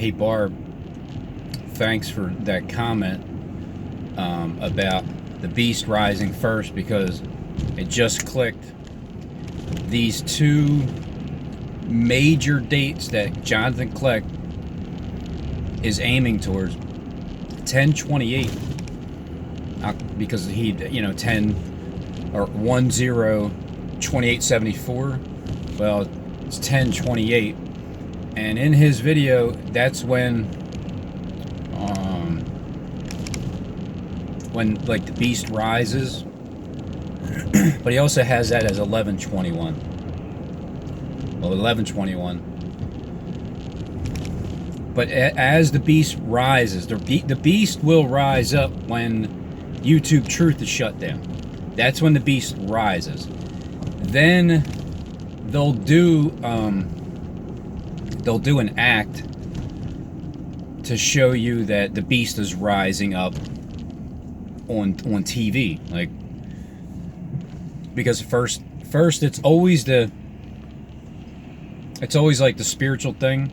Hey Barb, thanks for that comment about the beast rising first, because it just clicked. These two major dates that Jonathan Kleck is aiming towards, 10-28, because he, 10 or 10-28-74. Well, it's 10-28, and in his video, that's when like the beast rises. But he also has that as 11-21. Well, 11-21. But as the beast rises, the beast will rise up when YouTube Truth is shut down. That's when the beast rises. Then they'll do an act to show you that the beast is rising up on TV, like, because first it's always like the spiritual thing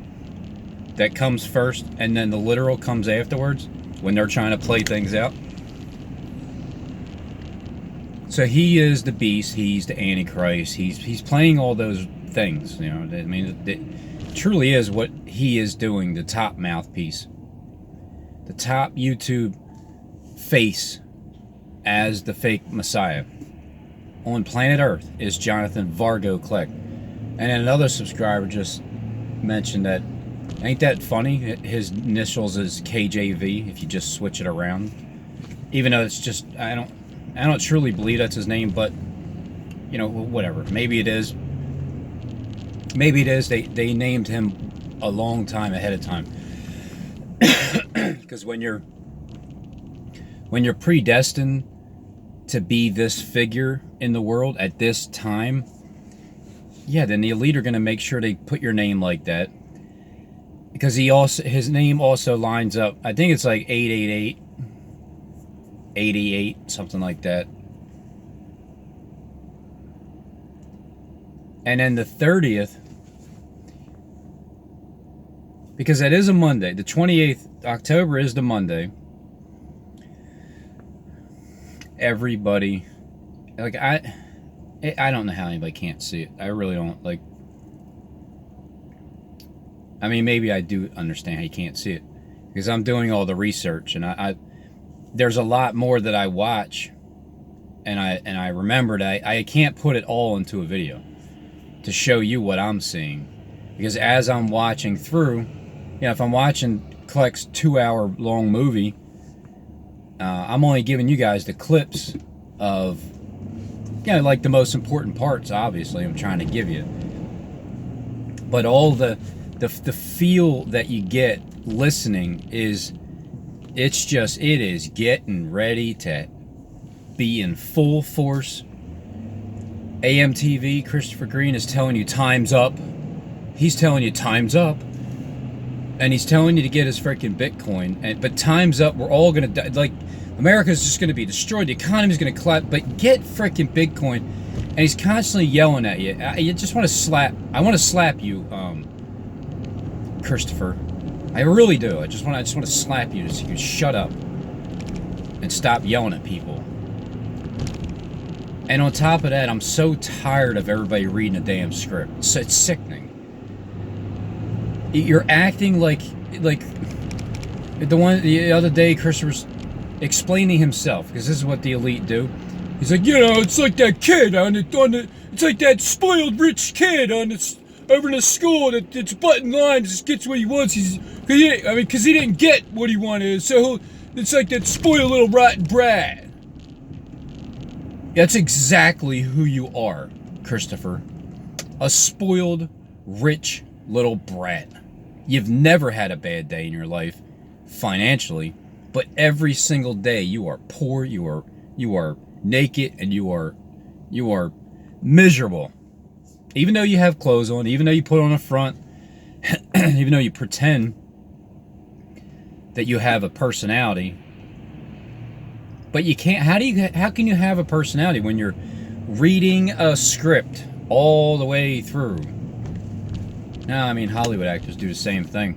that comes first, and then the literal comes afterwards when they're trying to play things out. So he is the beast, he's the Antichrist, he's playing all those things, I mean, it truly is what he is doing, the top mouthpiece, the top YouTube face as the fake Messiah on planet Earth is Jonathan Vargo Kleck. And then another subscriber just mentioned that, ain't that funny? His initials is KJV if you just switch it around. Even though it's just, I don't truly believe that's his name, but whatever. Maybe it is. Maybe it is. They named him a long time ahead of time. Because when you're predestined to be this figure in the world at this time, yeah, then the elite are going to make sure they put your name like that, because his name also lines up. I think it's like 888, 88, something like that. And then the 30th, because that is a Monday. The 28th October is the Monday. Everybody, like, I don't know how anybody can't see it. I really don't. Like, I mean, maybe I do understand how you can't see it, because I'm doing all the research, and I there's a lot more that I watch, and I remembered I can't put it all into a video to show you what I'm seeing, because as I'm watching through, if I'm watching Kleck's 2-hour-long movie, I'm only giving you guys the clips of, like the most important parts, obviously, I'm trying to give you. But all the feel that you get listening it is getting ready to be in full force. AMTV, Christopher Green, is telling you time's up. He's telling you time's up. And he's telling you to get his freaking Bitcoin. But time's up. We're all going to die. Like, America's just going to be destroyed. The economy's going to collapse. But get freaking Bitcoin. And he's constantly yelling at you. You just want to slap. I want to slap you, Christopher. I really do. I just want to slap you so you shut up and stop yelling at people. And on top of that, I'm so tired of everybody reading a damn script. So it's sickening. You're acting like the other day, Christopher's explaining himself, because this is what the elite do. He's like, it's like that kid it's like that spoiled rich kid over in the school that's button lines, just gets what he wants. Because he didn't get what he wanted, so it's like that spoiled little rotten brat. That's exactly who you are, Christopher. A spoiled, rich little brat. You've never had a bad day in your life, financially, but every single day you are poor, you are naked, and you are miserable. Even though you have clothes on, even though you put on a front, even though you pretend that you have a personality, but you can't. How can you have a personality when you're reading a script all the way through? No, I mean, Hollywood actors do the same thing.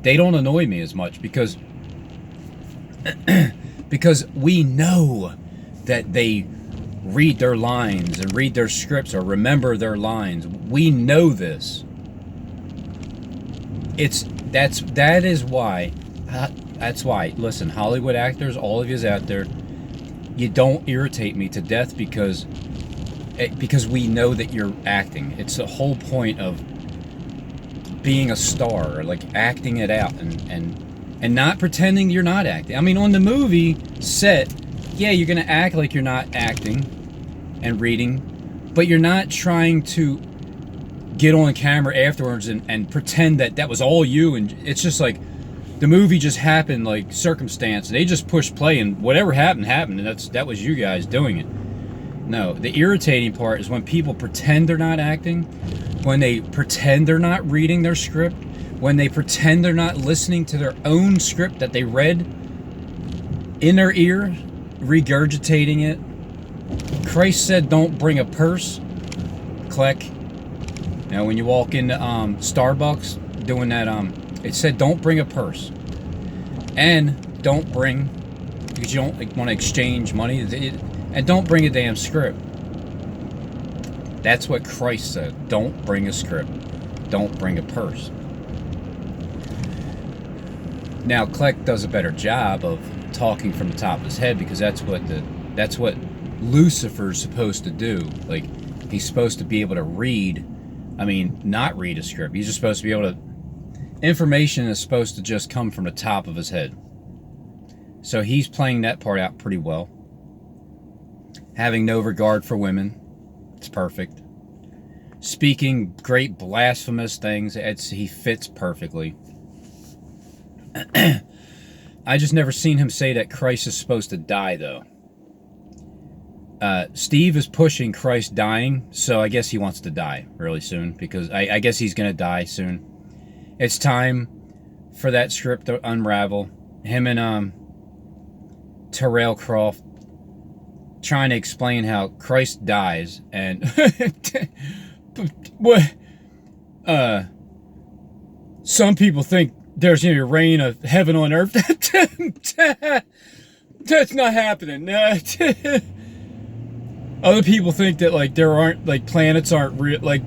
they don't annoy me as much because because we know that they read their lines and read their scripts or remember their lines. We know this. That's why. Listen, Hollywood actors, all of you out there, you don't irritate me to death because we know that you're acting. It's the whole point of being a star, or like acting it out and not pretending you're not acting. I mean, on the movie set, yeah, you're gonna act like you're not acting and reading, but you're not trying to get on camera afterwards and pretend that was all you. And it's just like the movie just happened, like circumstance. They just pushed play and whatever happened, and that was you guys doing it. No, the irritating part is when people pretend they're not acting, when they pretend they're not reading their script, when they pretend they're not listening to their own script that they read in their ear, regurgitating it. Christ said, don't bring a purse. Click. Now, when you walk into Starbucks doing that, it said don't bring a purse. And don't bring, because you don't want to exchange money. And don't bring a damn script. That's what Christ said. Don't bring a script. Don't bring a purse. Now, Kleck does a better job of talking from the top of his head because that's what Lucifer's supposed to do. Like, he's supposed to be able to read. I mean, not read a script. He's just supposed to be able to. Information is supposed to just come from the top of his head. So he's playing that part out pretty well. Having no regard for women. It's perfect. Speaking great blasphemous things. He fits perfectly. I just never seen him say that Christ is supposed to die, though. Steve is pushing Christ dying, so I guess he wants to die really soon, because I guess he's going to die soon. It's time for that script to unravel. Him and Terrell Croft trying to explain how Christ dies, and what some people think there's going to be a reign of heaven on earth. That's not happening. Other people think that like there aren't, like, planets aren't real, like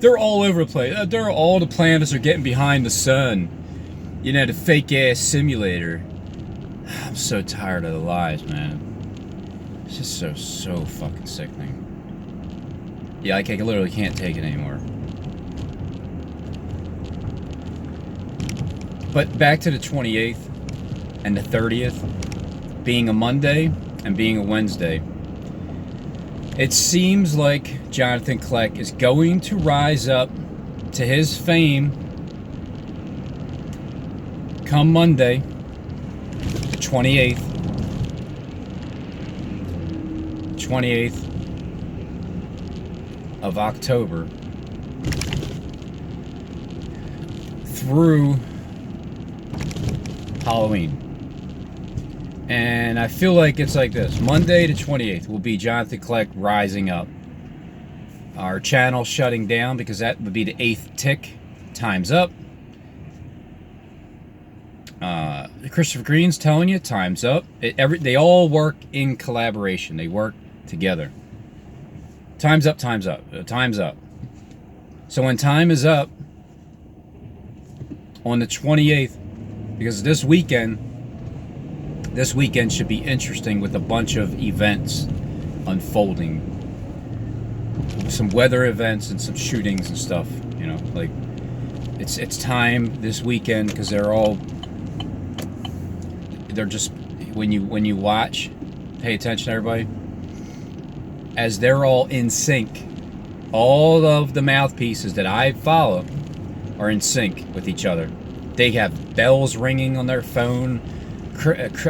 they're all over the place. All the planets are getting behind the sun. You know, the fake ass simulator. I'm so tired of the lies, man. It's just so fucking sickening. Yeah, I literally can't take it anymore. But back to the 28th and the 30th, being a Monday and being a Wednesday. It seems like Jonathan Kleck is going to rise up to his fame come Monday, the 28th. 28th of October through Halloween. And I feel like it's like this. Monday the 28th will be Jonathan Kleck rising up. Our channel shutting down because that would be the 8th tick. Time's up. Christopher Green's telling you time's up. They all work in collaboration. They work together. Time's up, time's up. Time's up. So when time is up on the 28th, because this weekend should be interesting with a bunch of events unfolding. Some weather events and some shootings and stuff, you know, like it's time this weekend because they're just when you watch, pay attention everybody, as they're all in sync. All of the mouthpieces that I follow are in sync with each other. They have bells ringing on their phone. It's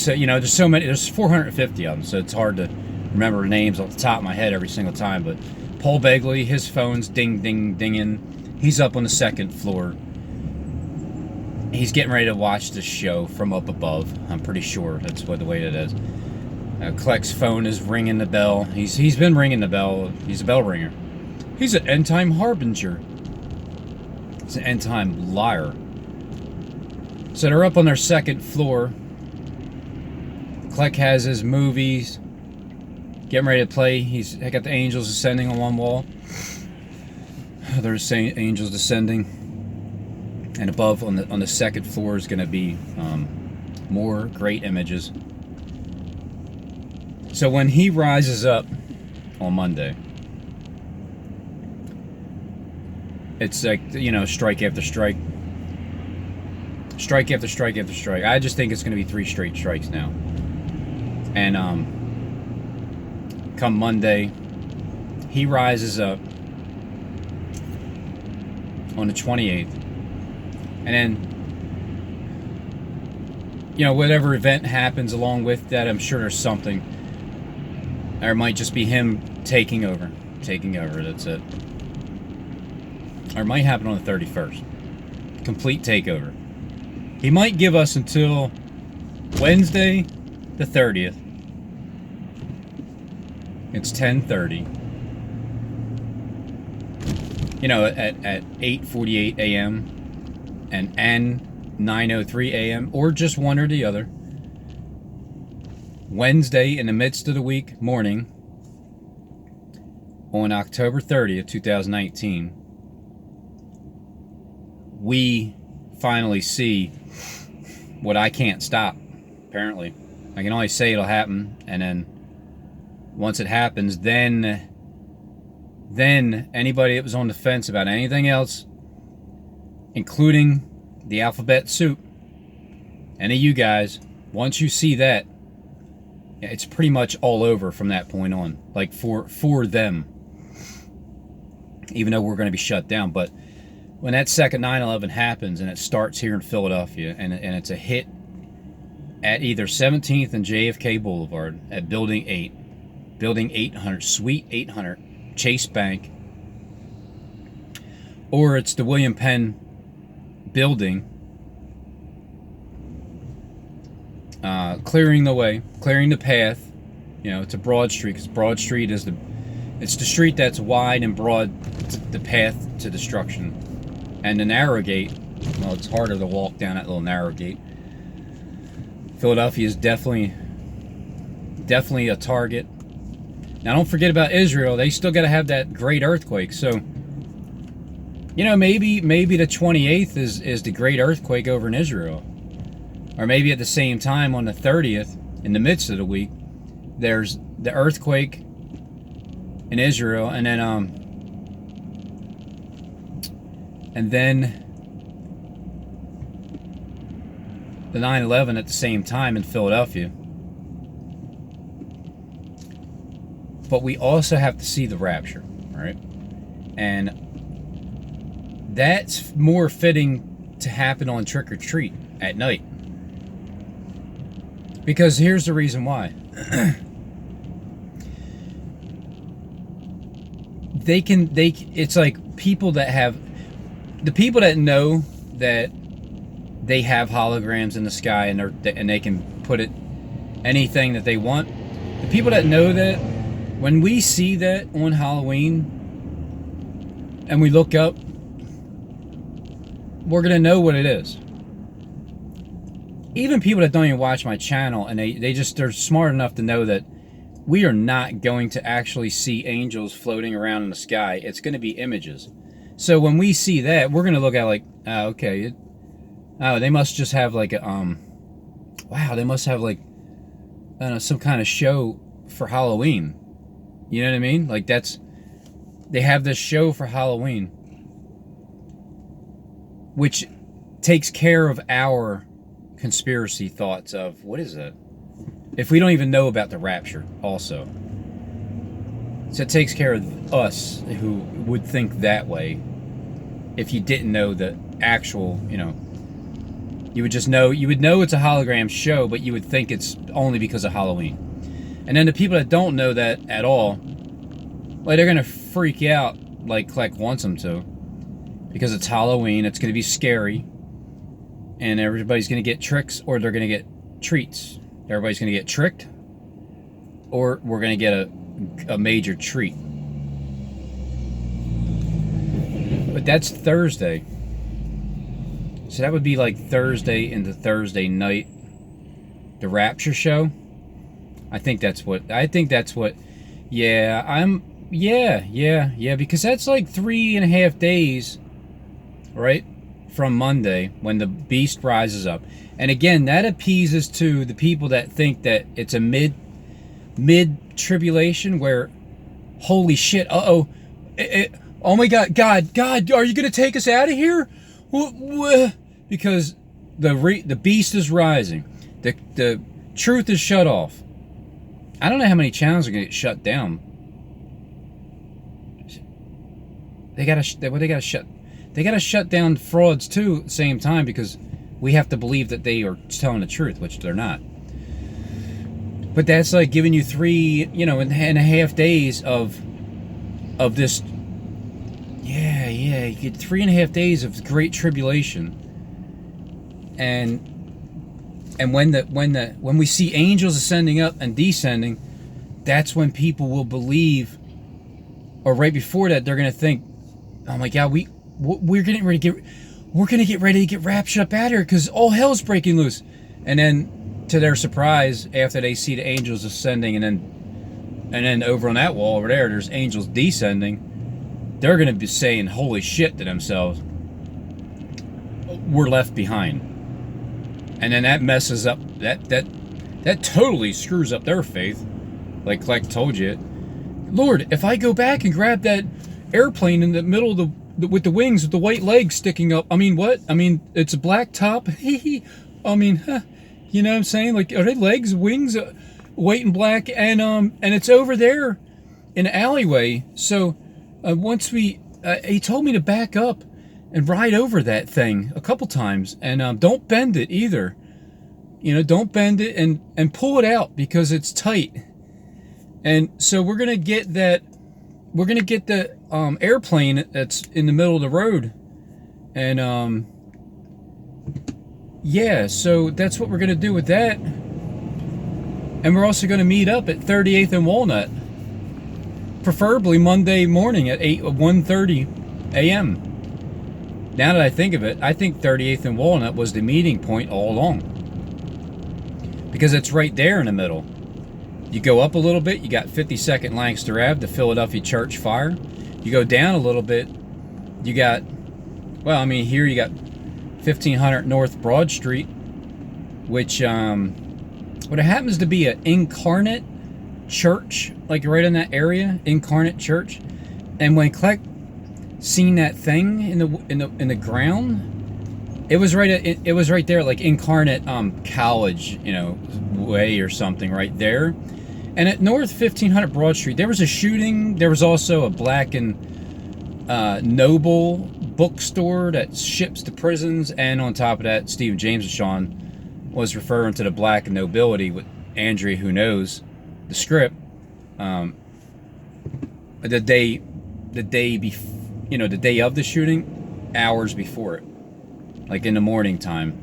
you know, there's so many. There's 450 of them, so it's hard to remember names off the top of my head every single time. But Paul Begley, his phone's ding ding dinging. He's up on the 2nd floor. He's getting ready to watch this show from up above. I'm pretty sure that's the way it is. Kleck's phone is ringing the bell. He's been ringing the bell. He's a bell ringer. He's an end time harbinger. It's an end-time liar. So they're up on their second floor. Kleck has his movies, getting ready to play. I got the angels ascending on one wall. There's saying angels descending, and above on the second floor is going to be more great images. So when he rises up on Monday, it's like, you know, strike after strike, strike after strike after strike. I just think it's going to be 3 straight strikes now. And come Monday, he rises up on the 28th, and then, you know, whatever event happens along with that, I'm sure there's something. Or it might just be him taking over, that's it. Or it might happen on the 31st. Complete takeover. He might give us until Wednesday the 30th. It's 10:30. You know, at 8:48 a.m. and 9:03 a.m. or just one or the other. Wednesday in the midst of the week morning on October 30th, 2019, we finally see what I can't stop, apparently. I can only say it'll happen, and then once it happens, then anybody that was on the fence about anything else, including the alphabet soup, any of you guys, once you see that, it's pretty much all over from that point on. Like for them, even though we're going to be shut down. But when that second 9/11 happens and it starts here in Philadelphia, and it's a hit at either 17th and JFK Boulevard at Building 800, Suite 800, Chase Bank, or it's the William Penn building, clearing the way, clearing the path. You know, it's a broad street, because Broad Street is it's the street that's wide and broad, the path to destruction. And the narrow gate, well, it's harder to walk down that little narrow gate. Philadelphia is definitely a target. Now, don't forget about Israel. They still got to have that great earthquake. So, you know, maybe the 28th is the great earthquake over in Israel. Or maybe at the same time on the 30th, in the midst of the week, there's the earthquake in Israel, and then the 9/11 at the same time in Philadelphia. But we also have to see the rapture, right? And that's more fitting to happen on Trick or Treat at night. Because here's the reason why. It's like people that know that they have holograms in the sky, and they can put it anything that they want. The people that know that, when we see that on Halloween and we look up, we're gonna know what it is. Even people that don't even watch my channel, and they're smart enough to know that we are not going to actually see angels floating around in the sky. It's going to be images. So when we see that, we're going to look at like, oh, okay, they must just have like a wow, they must have like, I don't know, some kind of show for Halloween. You know what I mean? Like they have this show for Halloween, which takes care of our conspiracy thoughts of, what is that? If we don't even know about the rapture also. So it takes care of us who would think that way. If you didn't know the actual, you know, you would know it's a hologram show, but you would think it's only because of Halloween. And then the people that don't know that at all, well, they're going to freak out like Kleck wants them to. Because it's Halloween, it's going to be scary. And everybody's going to get tricks, or they're going to get treats. Everybody's going to get tricked, or we're going to get a major treat. But that's Thursday. So that would be like Thursday into Thursday night, the rapture show. I think that's what, yeah, because that's like 3.5 days, right? From Monday, when the beast rises up. And again, that appeases to the people that think that it's a mid-tribulation where, holy shit, oh my God, are you going to take us out of here? Because the beast is rising. The truth is shut off. I don't know how many channels are going to get shut down. They gotta shut down frauds too at the same time, because we have to believe that they are telling the truth, which they're not. But that's like giving you 3.5 days of this. Yeah, you get 3.5 days of great tribulation. And when we see angels ascending up and descending, that's when people will believe. Or right before that, they're gonna think, "Oh my God, we're getting ready to get raptured up out of here because all hell's breaking loose." And then, to their surprise, after they see the angels ascending, and then over on that wall over there's angels descending, they're gonna be saying, "Holy shit," to themselves. We're left behind. And then that messes up, that totally screws up their faith. Like told you, Lord, if I go back and grab that airplane in the middle of with the wings with the white legs sticking up, I mean, what? I mean, it's a black top. I mean, you know what I'm saying? Like, are they legs, wings, white and black? And it's over there in an alleyway. So once he told me to back up and ride over that thing a couple times, and don't bend it either. You know, don't bend it and pull it out because it's tight. And so we're gonna get the airplane that's in the middle of the road, and yeah, so that's what we're gonna do with that. And we're also gonna meet up at 38th and Walnut, preferably Monday morning at 1:30 a.m. Now that I think of it, I think 38th and Walnut was the meeting point all along, because it's right there in the middle. You go up a little bit, you got 52nd Lancaster Ave, the Philadelphia Church fire. You go down a little bit, you got, well, I mean, here you got 1500 North Broad Street, which what it happens to be an Incarnate Church, like right in that area, Incarnate Church. And when Kleck seen that thing in the ground, it was right there, like Incarnate College, you know, way or something right there. And at North 1500 Broad Street, there was a shooting. There was also a Black and Noble bookstore that ships to prisons. And on top of that, Stephen James and Sean was referring to the Black and Nobility with Andrea, who knows the script. The day of the shooting, hours before it, like in the morning time.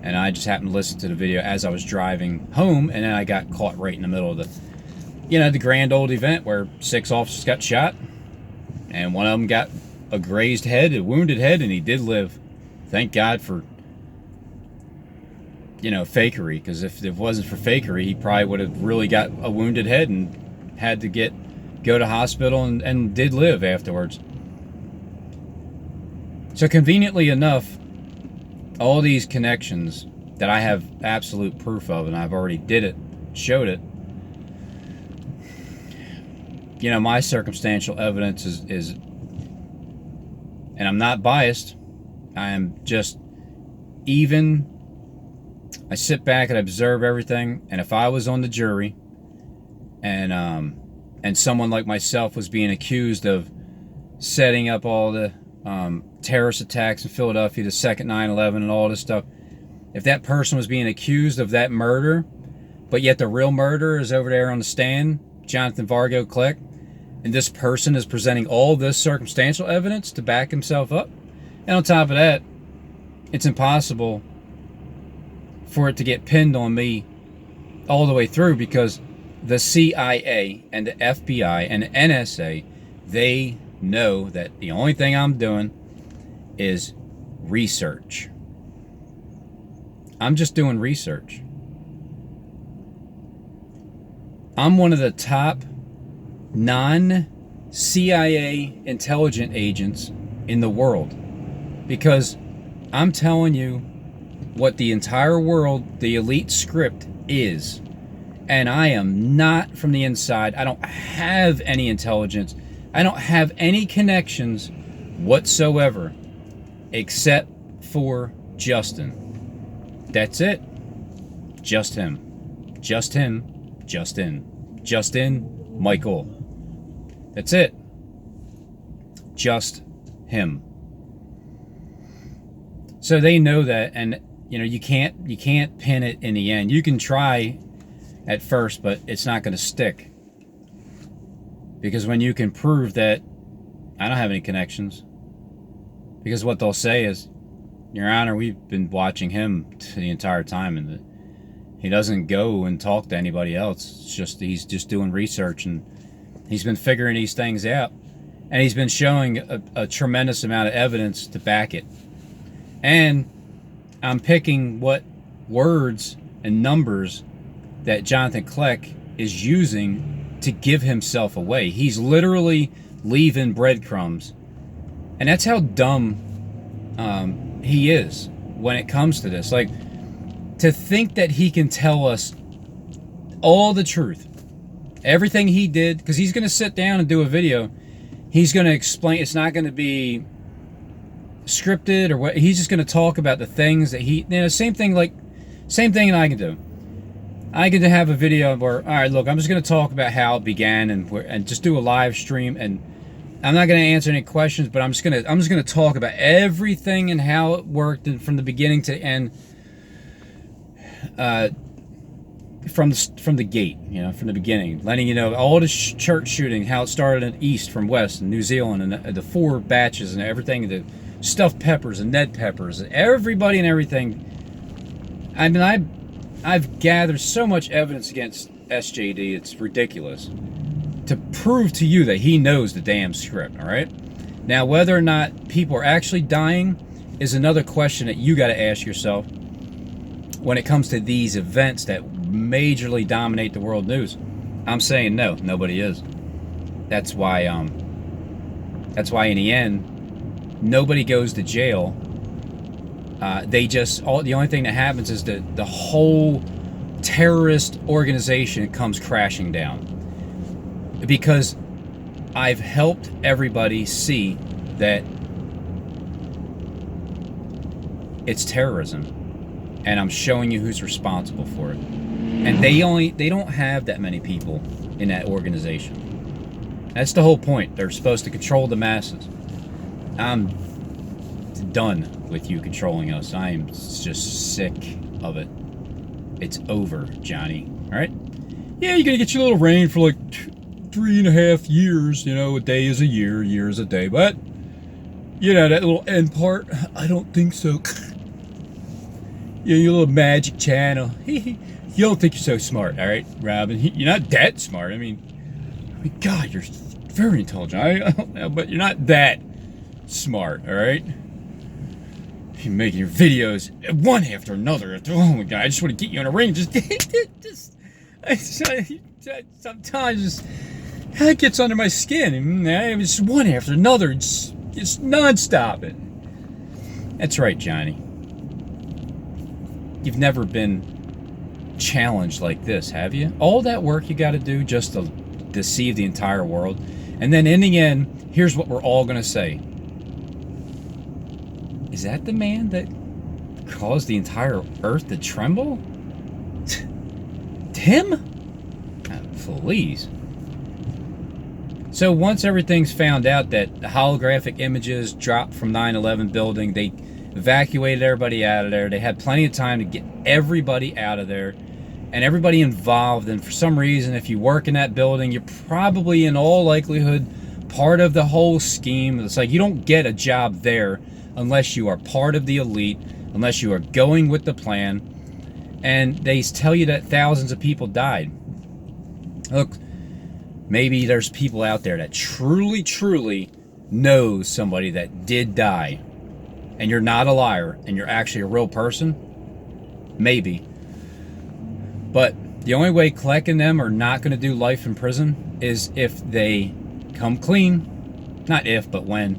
And I just happened to listen to the video as I was driving home, and then I got caught right in the middle of the grand old event where 6 officers got shot, and one of them got a grazed head, a wounded head, and he did live. Thank God for, fakery, because if it wasn't for fakery, he probably would have really got a wounded head and had to go to hospital and did live afterwards. So conveniently enough, all these connections that I have absolute proof of, and I've already showed it, my circumstantial evidence is, and I'm not biased, I am just even. I sit back and observe everything, and if I was on the jury, and someone like myself was being accused of setting up all the terrorist attacks in Philadelphia, the second 9/11 and all this stuff, if that person was being accused of that murder, but yet the real murderer is over there on the stand, Jonathan Vargo Kleck, and this person is presenting all this circumstantial evidence to back himself up, and on top of that, it's impossible for it to get pinned on me all the way through, because the CIA and the FBI and the NSA, they know that the only thing I'm doing is research. I'm just doing research. I'm one of the top non-CIA intelligence agents in the world, because I'm telling you what the entire world, the elite script is. And I am not from the inside. I don't have any intelligence. I don't have any connections whatsoever, except for Justin. That's it. Just him. Just him. Justin Michael. That's it. Just him. So they know that, and you know, you can't pin it in the end. You can try at first, but it's not going to stick. Because when you can prove that I don't have any connections, because what they'll say is, Your Honor, we've been watching him the entire time, and he doesn't go and talk to anybody else. It's just he's just doing research, and he's been figuring these things out, and he's been showing a tremendous amount of evidence to back it. And I'm picking what words and numbers that Jonathan Kleck is using to give himself away. He's literally leaving breadcrumbs. And that's how dumb he is when it comes to this. Like, to think that he can tell us all the truth, everything he did, because he's going to sit down and do a video. He's going to explain. It's not going to be scripted or what. He's just going to talk about the things that he, same thing that I can do. I get to have a video where, all right, look, I'm just going to talk about how it began, and just do a live stream, and I'm not going to answer any questions, but I'm just going to talk about everything and how it worked, and from the beginning to end, from the gate, from the beginning, letting you know all the church shooting, how it started in east from west, in New Zealand, and the 4 batches and everything, the stuffed peppers and Ned peppers, and everybody and everything. I mean, I've gathered so much evidence against SJD, it's ridiculous, to prove to you that he knows the damn script, all right? Now, whether or not people are actually dying is another question that you got to ask yourself when it comes to these events that majorly dominate the world news. I'm saying no, nobody is. That's why in the end, nobody goes to jail. The only thing that happens is that the whole terrorist organization comes crashing down. Because I've helped everybody see that it's terrorism, and I'm showing you who's responsible for it. And they don't have that many people in that organization. That's the whole point. They're supposed to control the masses. I'm done with you controlling us. I am just sick of it. It's over, Johnny. All right? Yeah, you're gonna get your little reign for like 3.5 years. A day is a year, year is a day. But that little end part, I don't think so. Your little magic channel. You don't think you're so smart, all right, Robin? You're not that smart. I mean, God, you're very intelligent. I don't know, but you're not that smart, all right? You're making your videos one after another. Oh my God, I just want to get you in a ring. Sometimes it gets under my skin. It's one after another. It's nonstop. That's right, Johnny. You've never been challenged like this, have you? All that work you got to do just to deceive the entire world, and then in the end, here's what we're all going to say. Is that the man that caused the entire earth to tremble? Him? Please. So once everything's found out that the holographic images dropped from 9/11 building, they evacuated everybody out of there. They had plenty of time to get everybody out of there and everybody involved. And for some reason, if you work in that building, you're probably in all likelihood part of the whole scheme. It's like you don't get a job there unless you are part of the elite, unless you are going with the plan. And they tell you that thousands of people died. Look, maybe there's people out there that truly, truly knows somebody that did die, and you're not a liar, and you're actually a real person. maybe. But the only way Kleck and them are not going to do life in prison is if they come clean. Not if, but when.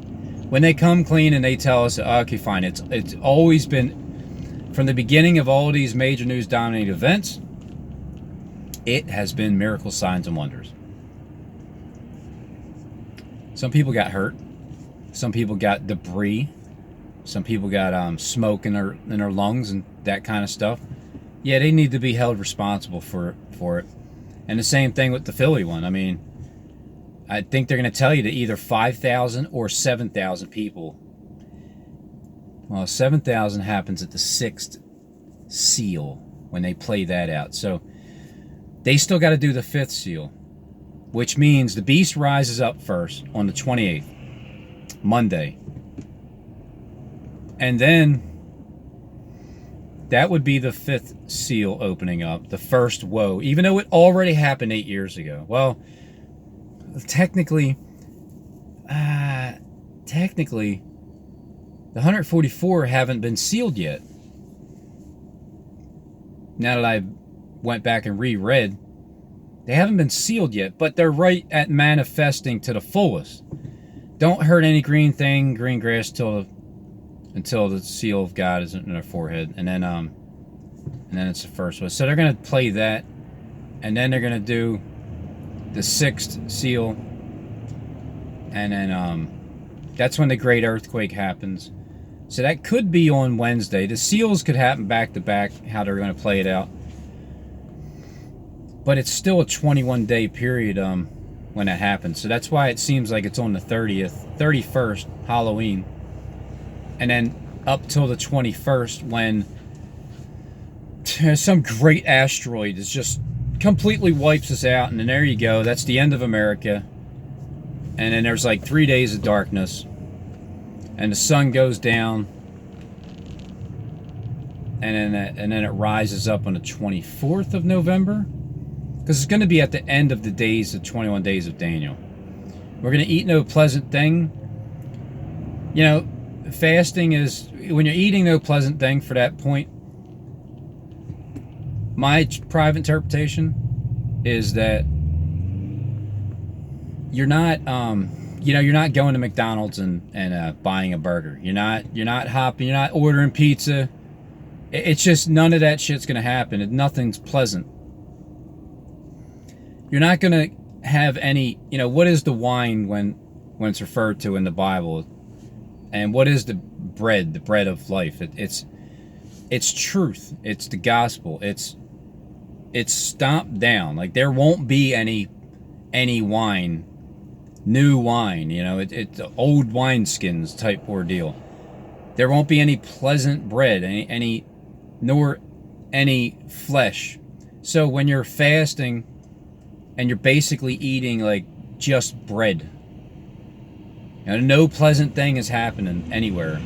When they come clean and they tell us, okay, fine, it's always been, from the beginning of all of these major news dominated events, it has been miracle signs and wonders. Some people got hurt. Some people got debris. Some people got smoke in their lungs and that kind of stuff. Yeah, they need to be held responsible for it. And the same thing with the Philly one. I mean, I think they're going to tell you that either 5,000 or 7,000 people. Well, 7,000 happens at the 6th seal when they play that out. So they still got to do the 5th seal, which means the beast rises up first on the 28th, Monday. And then that would be the 5th seal opening up, the first woe, even though it already happened 8 years ago. Well, technically, the 144 haven't been sealed yet. Now that I went back and reread, they haven't been sealed yet, but they're right at manifesting to the fullest. Don't hurt any green grass until the seal of God is in their forehead, and then it's the first one. So they're gonna play that, and then they're gonna do the 6th seal, and then that's when the great earthquake happens. So that could be on Wednesday. The seals could happen back to back, how they're going to play it out. But it's still a 21-day period when that happens. So that's why it seems like it's on the 30th, 31st, Halloween. And then up till the 21st when some great asteroid is just completely wipes us out, and then there you go. That's the end of America. And then there's like 3 days of darkness, and the sun goes down, and then it rises up on the 24th of November, because it's going to be at the end of the days, the 21 days of Daniel. We're going to eat no pleasant thing. You know, fasting is when you're eating no pleasant thing for that point. My private interpretation is that you're not, you're not going to McDonald's and buying a burger. You're not hopping. You're not ordering pizza. It's just none of that shit's gonna happen. Nothing's pleasant. You're not gonna have any. What is the wine when it's referred to in the Bible, and what is the bread? The bread of life. It's truth. It's the gospel. It's stomped down. Like there won't be any wine, new wine. It's old wineskins type ordeal. There won't be any pleasant bread, nor any flesh. So when you're fasting and you're basically eating like just bread, no pleasant thing is happening anywhere.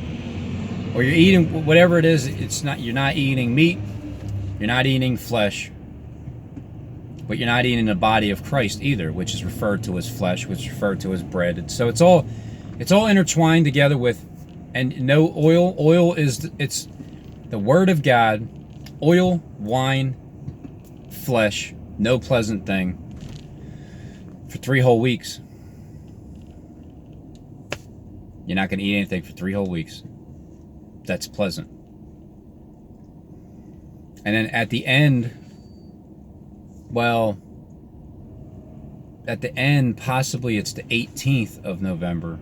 Or you're eating whatever it is. You're not eating meat. You're not eating flesh. But you're not eating the body of Christ either, which is referred to as flesh, which is referred to as bread. And so it's all intertwined together with, and no oil. Oil it's the word of God. Oil, wine, flesh, no pleasant thing for 3 whole weeks. You're not going to eat anything for 3 whole weeks. That's pleasant. And then at the end, possibly it's the 18th of November.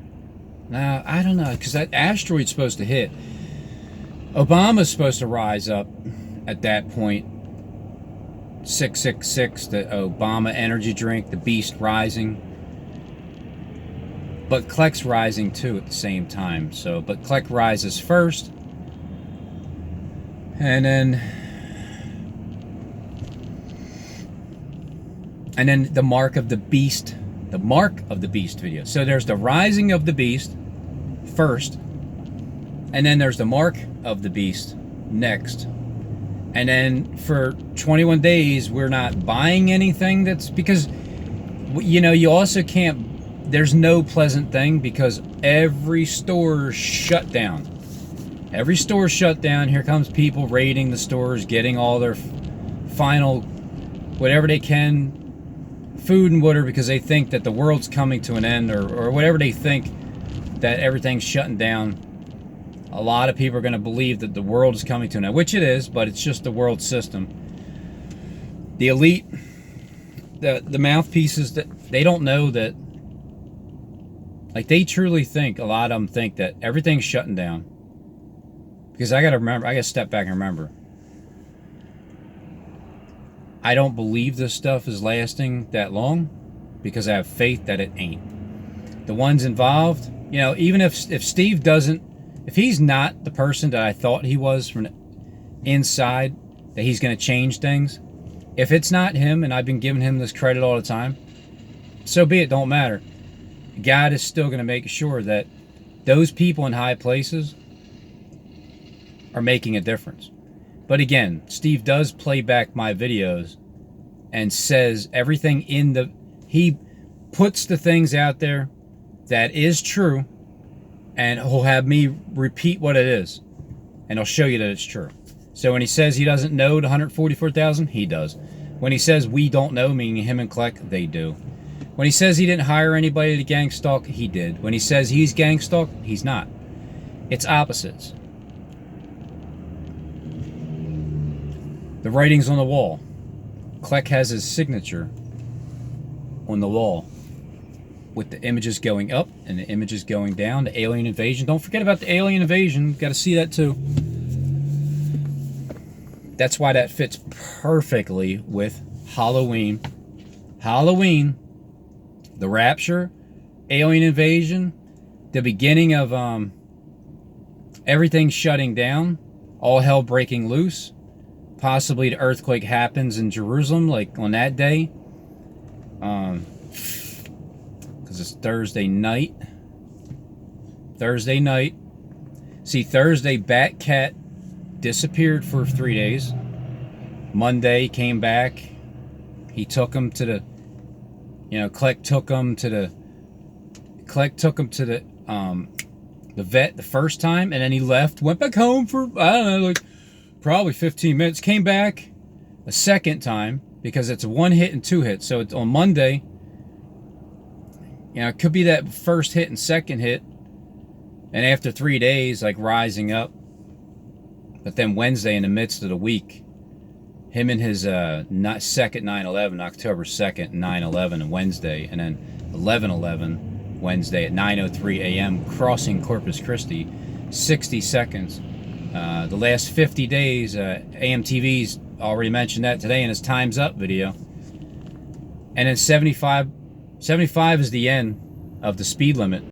Now, I don't know, because that asteroid's supposed to hit. Obama's supposed to rise up at that point. 666, the Obama energy drink, the beast rising. But Kleck's rising too at the same time. But Kleck rises first. And then the mark of the beast video. So there's the rising of the beast first, and then there's the mark of the beast next. And then for 21 days, we're not buying anything because, you also can't, there's no pleasant thing because every store is shut down. Every store shut down. Here comes people raiding the stores, getting all their final, whatever they can, food and water, because they think that the world's coming to an end, or whatever they think, that everything's shutting down. A lot of people are going to believe that the world is coming to an end, which it is, but it's just the world system. The elite, the mouthpieces, that they don't know that, like, they truly think, a lot of them think that everything's shutting down. Because I got to step back and remember, I don't believe this stuff is lasting that long, because I have faith that it ain't. The ones involved, you know, even if Steve doesn't, if he's not the person that I thought he was from inside, that he's going to change things, if it's not him, and I've been giving him this credit all the time, so be it, don't matter. God is still going to make sure that those people in high places are making a difference. But again, Steve does play back my videos and says everything in the, he puts the things out there that is true, and he'll have me repeat what it is, and he'll show you that it's true. So when he says he doesn't know the 144,000, he does. When he says we don't know, meaning him and Kleck, they do. When he says he didn't hire anybody to gang stalk, he did. When he says he's gang stalked, he's not. It's opposites. The writing's on the wall. Kleck has his signature on the wall, with the images going up and the images going down. The alien invasion. Don't forget about the alien invasion. Got to see that too. That's why that fits perfectly with Halloween. Halloween, the rapture, alien invasion, the beginning of everything shutting down, all hell breaking loose. Possibly the earthquake happens in Jerusalem, like on that day. Because it's Thursday night. Thursday night. See, Thursday, Cat disappeared for 3 days. Monday came back. He took him to the, you know, Kleck took him to the vet the first time, and then he left, went back home for, I don't know, like probably 15 minutes, came back a second time, because it's a 1 hit and 2 hits. So it's on Monday, you know, it could be that first hit and second hit, and after 3 days, like rising up. But then Wednesday, in the midst of the week, him and his second 9/11, October 2nd, 9/11 Wednesday, and then 11/11 Wednesday at 9:03 a.m. crossing Corpus Christi, 60 seconds. The last 50 days, AMTV's already mentioned that today in his Time's Up video. And then 75 is the end of the speed limit.